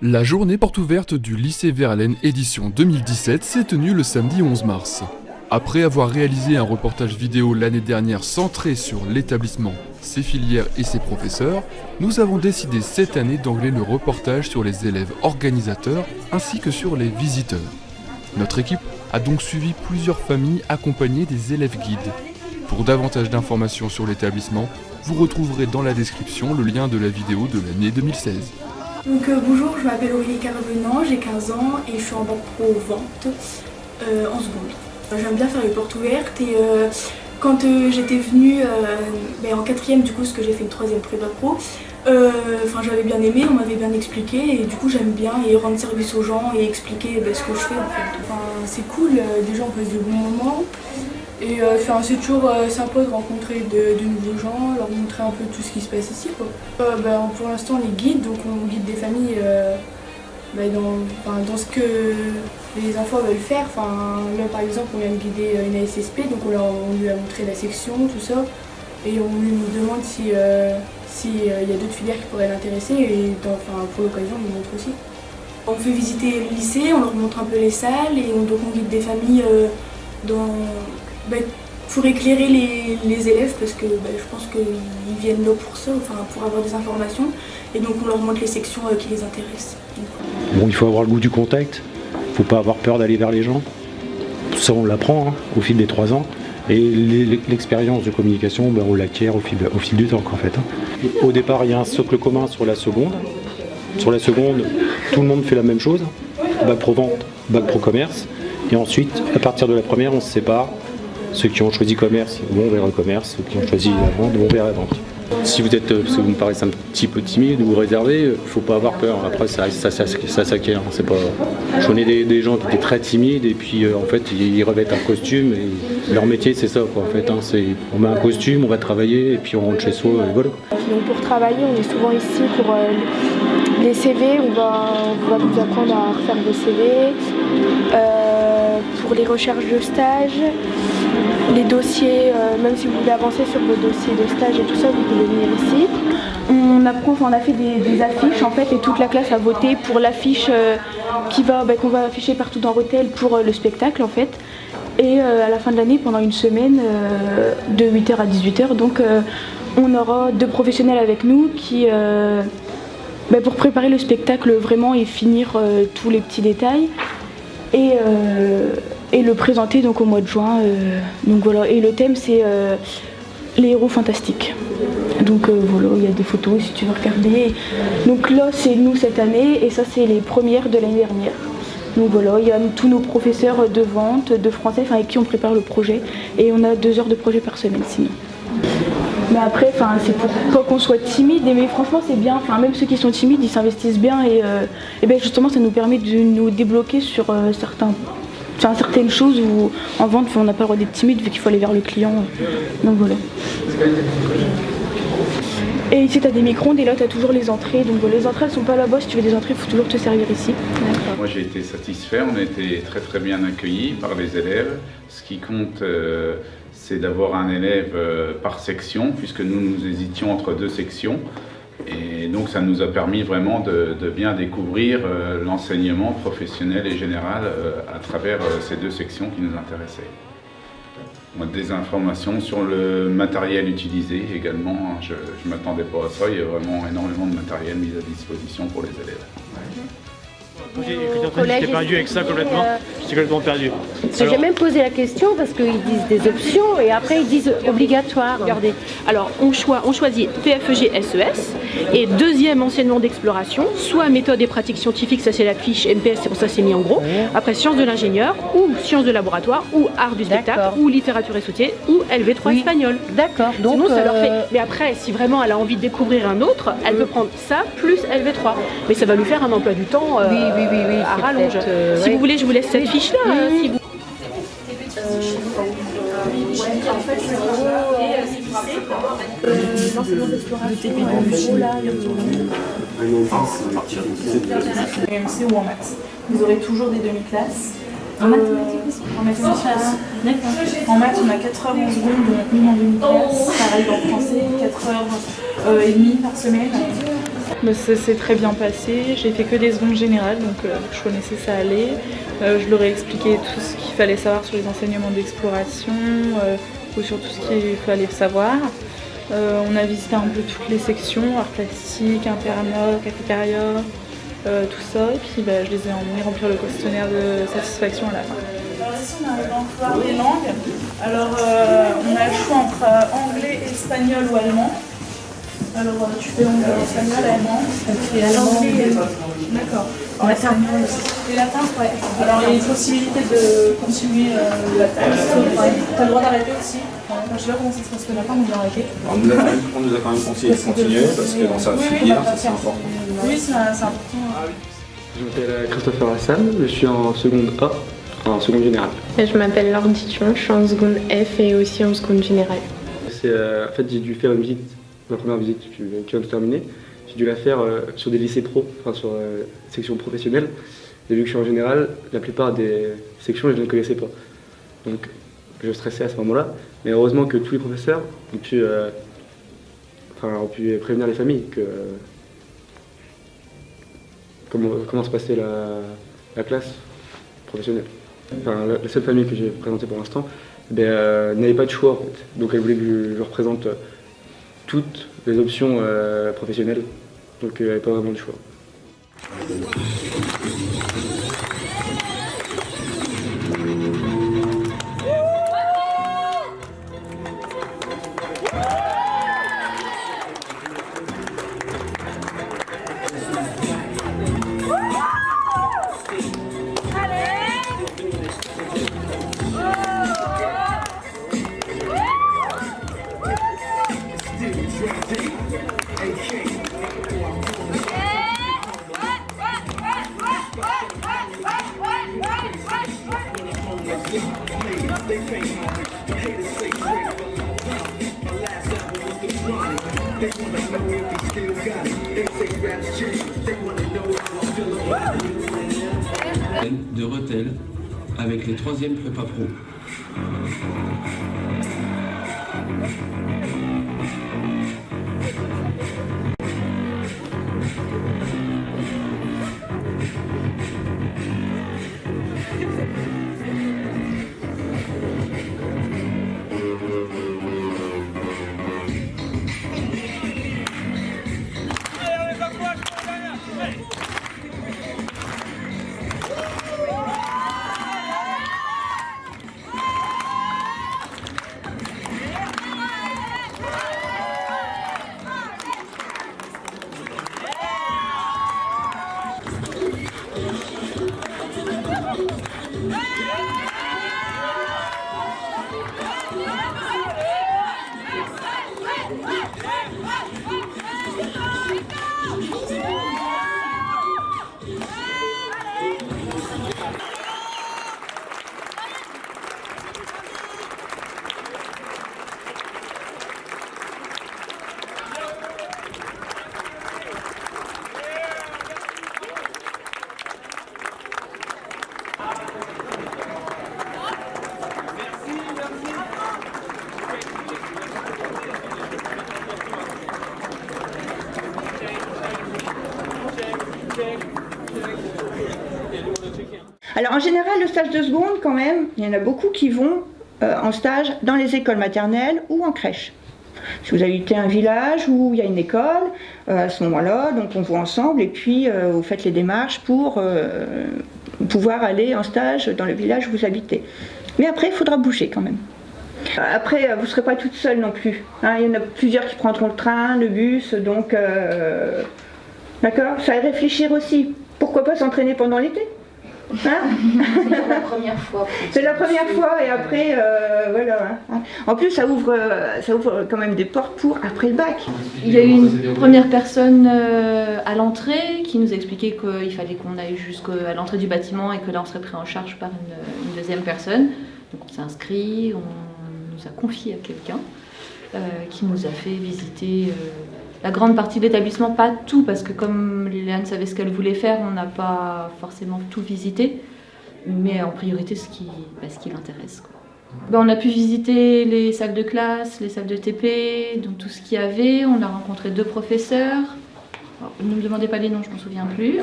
La journée porte ouverte du lycée Verlaine édition 2017 s'est tenue le samedi 11 mars. Après avoir réalisé un reportage vidéo l'année dernière centré sur l'établissement, ses filières et ses professeurs, nous avons décidé cette année d'angler le reportage sur les élèves organisateurs ainsi que sur les visiteurs. Notre équipe a donc suivi plusieurs familles accompagnées des élèves guides. Pour davantage d'informations sur l'établissement, vous retrouverez dans la description le lien de la vidéo de l'année 2016. Bonjour, je m'appelle Aurélie Carvenant, j'ai 15 ans et je suis en bac pro vente en seconde. J'aime bien faire les portes ouvertes et quand j'étais venue en 4e, du coup, parce que j'ai fait une 3e prépa pro, j'avais bien aimé, on m'avait bien expliqué et du coup j'aime bien et rendre service aux gens et expliquer ce que je fais en fait. C'est cool, déjà on passe de bons moments. Et c'est toujours sympa de rencontrer de nouveaux gens, leur montrer un peu tout ce qui se passe ici, quoi. Pour l'instant on est guide, donc on guide des familles dans ce que les enfants veulent faire. Là par exemple on vient de guider une ASSP, donc on lui a montré la section, tout ça. Et on lui demande s'il y a d'autres filières qui pourraient l'intéresser et pour l'occasion on lui montre aussi. On fait visiter le lycée, on leur montre un peu les salles et donc on guide des familles pour éclairer les élèves parce que je pense qu'ils viennent là pour ça, pour avoir des informations et donc on leur montre les sections qui les intéressent. Bon, il faut avoir le goût du contact, il ne faut pas avoir peur d'aller vers les gens. Ça on l'apprend au fil des 3 ans et l'expérience de communication on l'acquiert au fil du temps en fait. Au départ il y a un socle commun sur la seconde. Sur la seconde tout le monde fait la même chose, bac pro vente, bac pro commerce et ensuite à partir de la première on se sépare. Ceux qui ont choisi commerce vont vers le commerce, ceux qui ont choisi la vente vont vers la vente. Si vous êtes, parce que vous me paraissez un petit peu timide ou réservé, il ne faut pas avoir peur. Après, ça s'acquiert. C'est pas... Je connais des gens qui étaient très timides et puis en fait ils revêtent un costume et leur métier c'est ça quoi. En fait, on met un costume, on va travailler et puis on rentre chez soi et voilà. Donc pour travailler, on est souvent ici pour les CV. On va vous apprendre à refaire vos CV. Pour les recherches de stage, les dossiers, même si vous voulez avancer sur vos dossiers de stage et tout ça, vous pouvez venir ici. On a fait des affiches en fait et toute la classe a voté pour l'affiche qu'on va afficher partout dans l'hôtel pour le spectacle en fait. Et à la fin de l'année, pendant une semaine, de 8h à 18h, donc on aura 2 professionnels avec nous qui, pour préparer le spectacle vraiment et finir tous les petits détails. Et le présenter donc au mois de juin. Donc voilà. Et le thème c'est les héros fantastiques. Donc voilà, il y a des photos si tu veux regarder. Donc là c'est nous cette année et ça c'est les premières de l'année dernière. Donc voilà, il y a tous nos professeurs de vente, de français, avec qui on prépare le projet. Et on a 2 heures de projet par semaine sinon. Mais après, c'est pour pas qu'on soit timide, mais franchement c'est bien, même ceux qui sont timides, ils s'investissent bien et justement ça nous permet de nous débloquer sur certaines choses où en vente on n'a pas le droit d'être timide vu qu'il faut aller vers le client. Donc voilà. Et ici tu as des micro-ondes et là tu as toujours les entrées, donc les entrées elles sont pas là-bas, si tu veux des entrées il faut toujours te servir ici. Moi j'ai été satisfait, on a été très très bien accueillis par les élèves. Ce qui compte c'est d'avoir un élève par section, puisque nous hésitions entre 2 sections. Et donc ça nous a permis vraiment de bien découvrir l'enseignement professionnel et général à travers ces 2 sections qui nous intéressaient. Des informations sur le matériel utilisé également, je ne m'attendais pas à ça, il y a vraiment énormément de matériel mis à disposition pour les élèves. J'étais perdu avec ça complètement, j'étais complètement perdu. J'ai même posé la question parce qu'ils disent des options et après ils disent obligatoire. Regardez, alors on choisit PFEG SES et 2e enseignement d'exploration, soit méthode et pratique scientifique, ça c'est la fiche MPS, c'est pour ça c'est mis en gros. Après sciences de l'ingénieur ou sciences de laboratoire ou art du spectacle ou littérature et soutien ou LV3 espagnol. D'accord. Donc sinon ça leur fait. Mais après, si vraiment elle a envie de découvrir un autre, elle peut prendre ça plus LV3. Mais ça va lui faire un emploi du temps. Oui, à rallonge. Si vous voulez, je vous laisse cette fiche-là. Si vous... MC ou en maths. Vous aurez toujours des demi-classes. En mathématiques aussi. En mathématiques aussi. D'accord. En maths, on a 4 heures en seconde, donc une en demi-classe. Pareil en français, 4 heures et demie par semaine. Mais ça s'est très bien passé, j'ai fait que des secondes générales, donc je connaissais ça allait. Je leur ai expliqué tout ce qu'il fallait savoir sur les enseignements d'exploration ou sur tout ce qu'il fallait savoir. On a visité un peu toutes les sections, art plastique, internat, cafétéria, tout ça. Et puis je les ai emmenés remplir le questionnaire de satisfaction à la fin. Alors ici on arrive dans le couloir des langues. Alors on a le choix entre anglais, espagnol ou allemand. Alors tu fais anglais, espagnol, allemand. Et allemand. D'accord. Latin. Et latin, ouais. Alors il y a une possibilité de continuer le latin. Tu as le droit d'arrêter aussi. Je ne sais pas comment ça se passe le latin, on doit arrêter. On nous a quand même conseillé de continuer parce que dans sa filière, c'est important. Oui, c'est important. Je m'appelle Christopher Hassan, je suis en seconde A, en seconde générale. Je m'appelle Laure Dition, je suis en seconde F et aussi en seconde générale. En fait, j'ai dû faire une visite, ma première visite qui vient de se terminer. J'ai dû la faire sur des lycées pro, enfin sur sections professionnelles. Et vu que je suis en générale, la plupart des sections, je ne les connaissais pas. Donc je stressais à ce moment-là. Mais heureusement que tous les professeurs ont pu prévenir les familles que comment se passait la classe professionnelle. Enfin, la seule famille que j'ai présentée pour l'instant n'avait pas de choix en fait. Donc elle voulait que je représente toutes les options professionnelles. Donc elle n'avait pas vraiment de choix. De Rethel avec les 3e prépa pro. Alors en général, le stage de seconde, quand même, il y en a beaucoup qui vont en stage dans les écoles maternelles ou en crèche. Si vous habitez un village où il y a une école, à ce moment-là, donc on voit ensemble et puis vous faites les démarches pour pouvoir aller en stage dans le village où vous habitez. Mais après, il faudra bouger quand même. Après, vous ne serez pas toute seule non plus. Hein, il y en a plusieurs qui prendront le train, le bus, donc d'accord, ça va réfléchir aussi. Pourquoi pas s'entraîner pendant l'été? Hein? C'est la première fois. C'est la première fois et après, voilà. Hein. En plus, ça ouvre quand même des portes pour après le bac. Il y a eu une première personne à l'entrée qui nous a expliqué qu'il fallait qu'on aille jusqu'à l'entrée du bâtiment et que là on serait pris en charge par une deuxième personne. Donc on s'est inscrit, on nous a confié à quelqu'un qui nous a fait visiter la grande partie de l'établissement, pas tout, parce que comme Léane savait ce qu'elle voulait faire, on n'a pas forcément tout visité, mais en priorité ce qui l'intéresse. On a pu visiter les salles de classe, les salles de TP, donc tout ce qu'il y avait. On a rencontré 2 professeurs, Alors, ne me demandez pas les noms, je ne m'en souviens plus.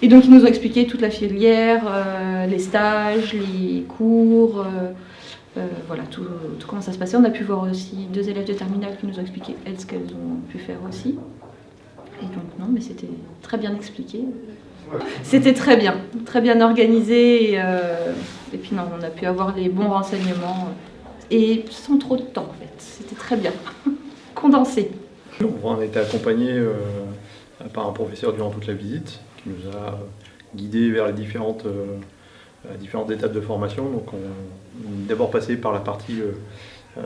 Et donc ils nous ont expliqué toute la filière, les stages, les cours, voilà, tout comment ça se passait. On a pu voir aussi 2 élèves de terminale qui nous ont expliqué elles ce qu'elles ont pu faire aussi. Et donc non, mais c'était très bien expliqué. C'était très bien organisé et puis non, on a pu avoir les bons renseignements et sans trop de temps en fait. C'était très bien, condensé. On a été accompagné par un professeur durant toute la visite qui nous a guidés vers les différentes étapes de formation. Donc on est d'abord passé par la partie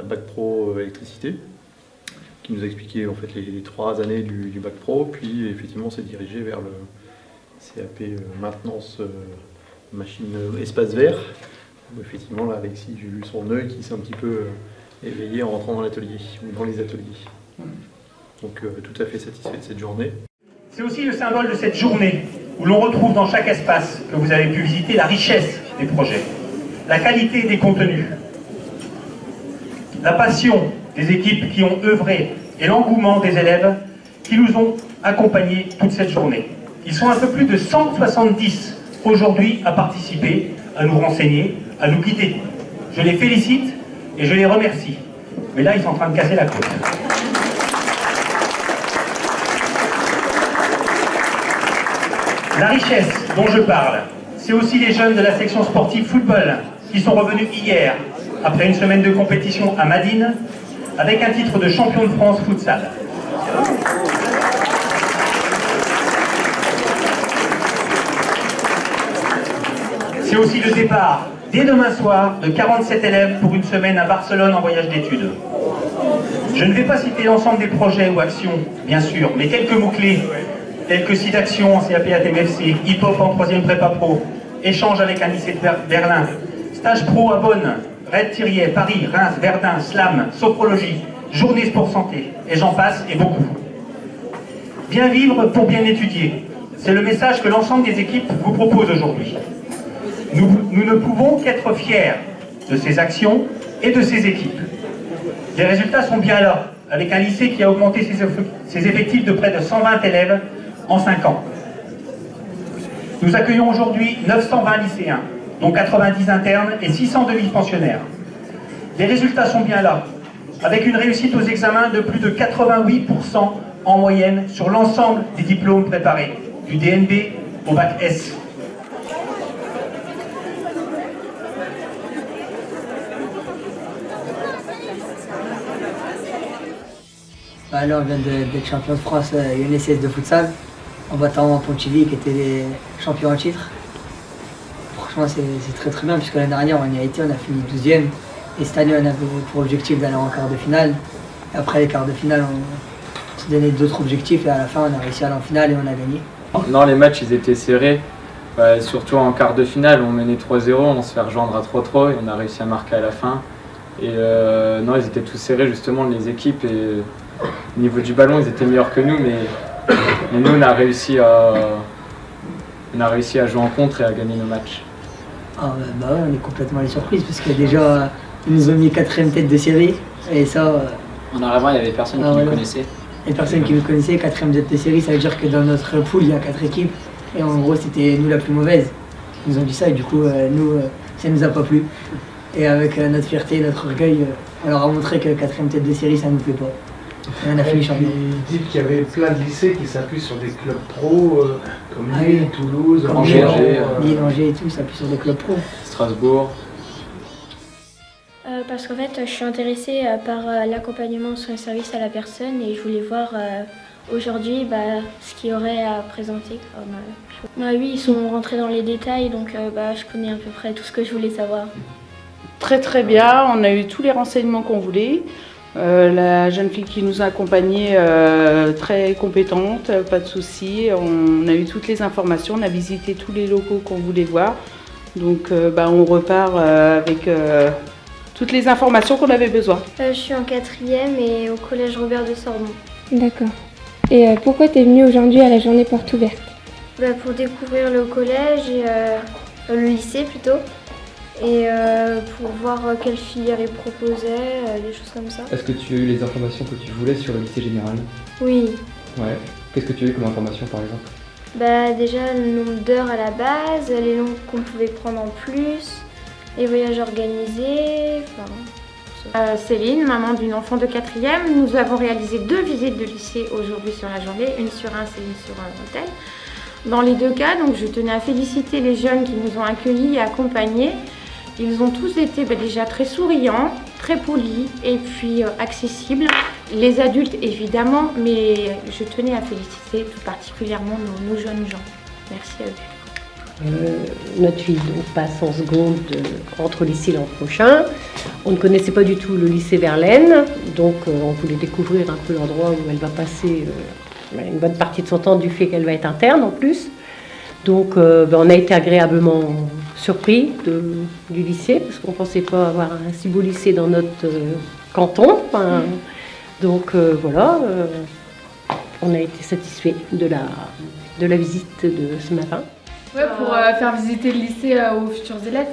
bac pro électricité, qui nous a expliqué en fait les 3 années du bac pro, puis effectivement on s'est dirigé vers le CAP maintenance machine espace vert. Où effectivement là Alexis, j'ai vu son œil qui s'est un petit peu éveillé en rentrant dans l'atelier ou dans les ateliers. Donc tout à fait satisfait de cette journée. C'est aussi le symbole de cette journée où l'on retrouve dans chaque espace que vous avez pu visiter la richesse des projets, la qualité des contenus, la passion des équipes qui ont œuvré et l'engouement des élèves qui nous ont accompagnés toute cette journée. Ils sont un peu plus de 170 aujourd'hui à participer, à nous renseigner, à nous guider. Je les félicite et je les remercie. Mais là, ils sont en train de casser la côte. La richesse dont je parle, c'est aussi les jeunes de la section sportive football qui sont revenus hier, après une semaine de compétition à Madine, avec un titre de champion de France futsal. C'est aussi le départ, dès demain soir, de 47 élèves pour une semaine à Barcelone en voyage d'études. Je ne vais pas citer l'ensemble des projets ou actions, bien sûr, mais quelques mots-clés, tels que site d'action en CAP ATMFC, hip-hop en 3e prépa pro, échange avec un lycée de Berlin, stage pro à Bonn, Red Thiriet, Paris, Reims, Verdun, Slam, sophrologie, journée sport santé, et j'en passe, et beaucoup. Bien vivre pour bien étudier, c'est le message que l'ensemble des équipes vous propose aujourd'hui. Nous ne pouvons qu'être fiers de ces actions et de ces équipes. Les résultats sont bien là, avec un lycée qui a augmenté ses effectifs de près de 120 élèves en 5 ans. Nous accueillons aujourd'hui 920 lycéens, dont 90 internes et 600 demi-pensionnaires. Les résultats sont bien là, avec une réussite aux examens de plus de 88% en moyenne sur l'ensemble des diplômes préparés, du DNB au bac S. Là, on vient d'être champion de France UNSS de futsal, en battant Pontivy qui était les champions en titre. Franchement, c'est très très bien, puisque l'année dernière, on y a été, on a fini 12e. Et cette année, on avait pour objectif d'aller en quart de finale. Et après les quarts de finale, on s'est donné d'autres objectifs et à la fin, on a réussi à aller en finale et on a gagné. Non, les matchs, ils étaient serrés. Surtout en quart de finale, on menait 3-0, on se fait rejoindre à 3-3 et on a réussi à marquer à la fin. Et non, ils étaient tous serrés, justement, les équipes. Et au niveau du ballon, ils étaient meilleurs que nous, mais nous, on a réussi à jouer en contre et à gagner nos matchs. Ah bah ouais, on est complètement les surprises, parce que déjà, ils nous ont mis 4e tête de série, et ça... En arrivant, il n'y avait personne qui nous connaissait. Il y a personne qui nous connaissait, 4e tête de série, ça veut dire que dans notre pool, il y a 4 équipes, et en gros, c'était nous la plus mauvaise. Ils nous ont dit ça, et du coup, nous, ça nous a pas plu. Et avec notre fierté, notre orgueil, on leur a montré que 4e tête de série, ça nous plaît pas. Et on a fini champion. Ils disent qu'il y avait plein de lycées qui s'appuient sur des clubs pro, comme Lille, Toulouse, Angers, Angers et tout, s'appuient sur des clubs pro. Strasbourg. Parce qu'en fait, je suis intéressée par l'accompagnement en soins et services à la personne et je voulais voir aujourd'hui ce qu'il y aurait à présenter. Oui, ils sont rentrés dans les détails, donc je connais à peu près tout ce que je voulais savoir. Très très bien, on a eu tous les renseignements qu'on voulait. La jeune fille qui nous a accompagnés, très compétente, pas de soucis. On a eu toutes les informations, on a visité tous les locaux qu'on voulait voir. Donc on repart avec toutes les informations qu'on avait besoin. Je suis en 4e et au collège Robert de Sorbonne. D'accord. Et pourquoi tu es venue aujourd'hui à la journée porte ouverte? Pour découvrir le collège et le lycée plutôt. Et pour voir quelle filière ils proposaient, des choses comme ça. Est-ce que tu as eu les informations que tu voulais sur le lycée général? Oui. Ouais. Qu'est-ce que tu as eu comme information par exemple? Bah déjà le nombre d'heures à la base, les noms qu'on pouvait prendre en plus, les voyages organisés, Céline, maman d'une enfant de 4e, nous avons réalisé 2 visites de lycée aujourd'hui sur la journée, une sur un et une sur un hôtel. Dans les 2 cas, donc, je tenais à féliciter les jeunes qui nous ont accueillis et accompagnés. Ils ont tous été déjà très souriants, très polis et puis accessibles. Les adultes évidemment, mais je tenais à féliciter tout particulièrement nos jeunes gens. Merci à eux. Notre fille donc, passe en seconde entre lycée l'an prochain. On ne connaissait pas du tout le lycée Verlaine, donc on voulait découvrir un peu l'endroit où elle va passer une bonne partie de son temps du fait qu'elle va être interne en plus. Donc on a été agréablement surpris du lycée parce qu'on ne pensait pas avoir un si beau lycée dans notre canton. Donc voilà, on a été satisfaits de la visite de ce matin. Ouais, pour faire visiter le lycée aux futurs élèves,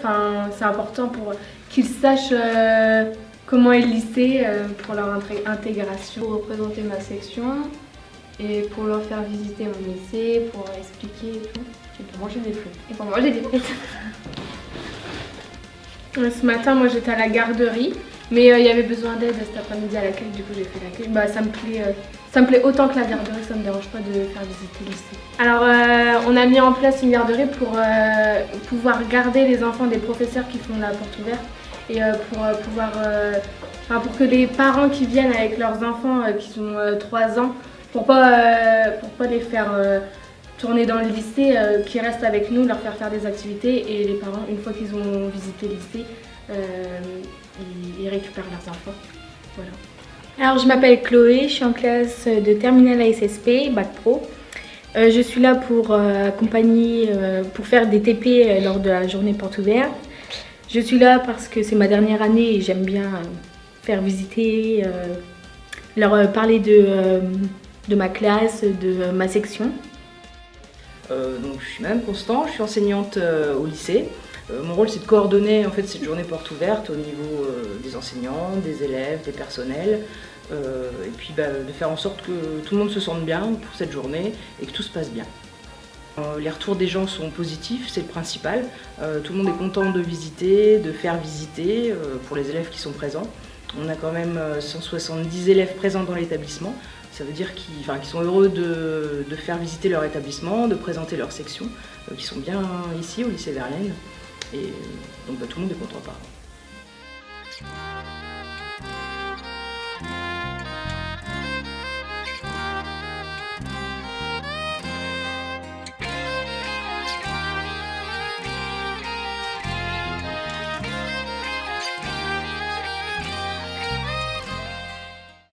c'est important pour qu'ils sachent comment est le lycée pour leur intégration. Pour représenter ma section et pour leur faire visiter mon lycée, pour leur expliquer et tout. Et pour manger des frites. Et pour manger des frites. Ce matin, moi j'étais à la garderie, mais il y avait besoin d'aide cet après-midi à l'accueil, du coup j'ai fait l'accueil. Ça me plaît autant que la garderie, ça me dérange pas de faire visiter le lycée. Alors on a mis en place une garderie pour pouvoir garder les enfants des professeurs qui font la porte ouverte et pour que les parents qui viennent avec leurs enfants qui ont 3 ans, pour pas les faire tourner dans le lycée, qui restent avec nous, leur faire des activités et les parents, une fois qu'ils ont visité le lycée, ils récupèrent leurs enfants. Voilà. Alors je m'appelle Chloé, je suis en classe de terminale ASSP, Bac Pro. Je suis là pour accompagner, pour faire des TP lors de la journée porte ouverte. Je suis là parce que c'est ma dernière année et j'aime bien faire visiter, leur parler de ma classe, de ma section. Donc je suis Madame Constant, je suis enseignante au lycée. Mon rôle c'est de coordonner en fait cette journée porte ouverte au niveau des enseignants, des élèves, des personnels et puis de faire en sorte que tout le monde se sente bien pour cette journée et que tout se passe bien. Les retours des gens sont positifs, c'est le principal. Tout le monde est content de visiter, de faire visiter pour les élèves qui sont présents. On a quand même 170 élèves présents dans l'établissement. Ça veut dire qu'ils sont heureux de faire visiter leur établissement, de présenter leur section, qui sont bien ici au lycée Verlaine. Et donc tout le monde est content par.